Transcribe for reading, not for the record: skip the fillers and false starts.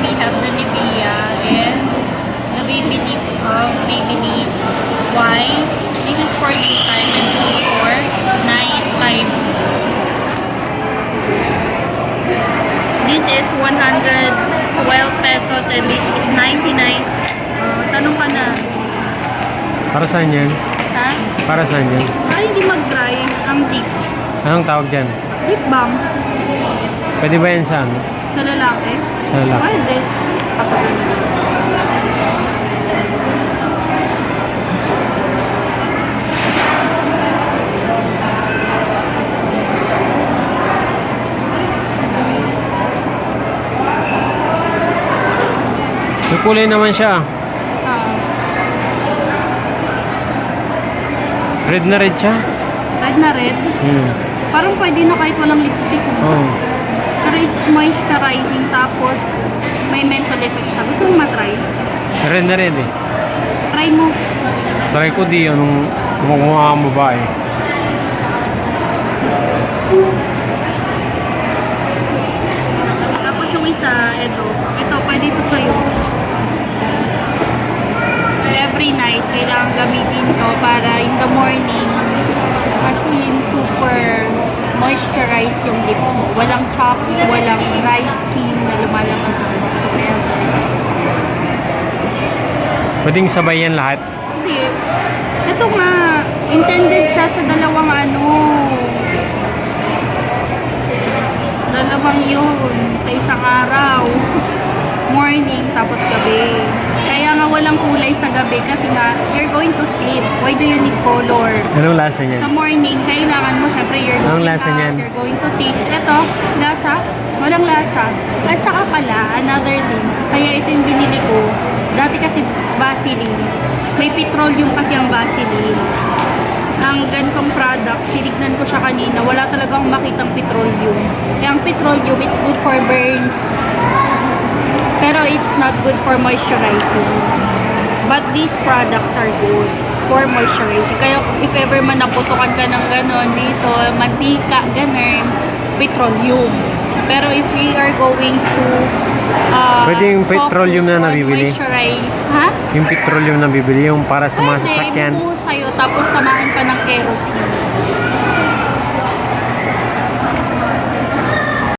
we have the Nivea and the Baby Lips of Maybelline. Why? This is for daytime and this is for nighttime. This is 112 pesos and this is 99. Tanong ka na. Para saan yan? Ha? Para saan yan? Para hindi mag-dry ang lips. Anong tawag dyan? Lip balm. Pwede ba yan sa ano? Sa lalaki? Sa lalaki. Pwede. May kulay naman siya. Red na red siya. Red na red. Parang pwede na kahit walang lipstick. Oh. Pero it's moisturizing tapos may menthol effect siya. Gusto mo matry? Red na red eh. Try mo. Try ko di anong mukha ang babae. Tapos yung isa, ito. Ito, pwede ito sa'yo. Every night, kailangan gamitin to para in the morning, as in, super moisturize yung lips mo. Walang choppy, walang dry skin na lumalabas sa lips. So, kaya, Pwedeng sabay yan lahat. hindi. Ito nga, intended siya sa dalawang dalawang yun, sa isang araw. Morning, tapos gabi. Kaya nga walang kulay sa gabi kasi nga, you're going to sleep. Why do you need color? Anong lasa niyan? Sa morning, kailangan mo, syempre, you're Anong going lasa out, niyan? you're going to teach. Ito, lasa? Walang lasa. At saka pala, another thing, kaya ito yung binili ko. Dati kasi Vaseline. May petroleum kasi ang Vaseline. Ang ganitong products, tinignan ko siya kanina, wala talagang makitang petroleum. Kaya ang petroleum, it's good for burns. Pero it's not good for moisturizing. But these products are good for moisturizing. Kaya if ever man naputukan ka ng ganon dito, mantika, ganon, petroleum. Pero if we are going to Pwede yung petroleum na nabibili? Ha? Yung petroleum na bibili, yung para sa mga Pwede, sasakyan. bubuhos sa'yo, tapos samahan pa ng kerosene.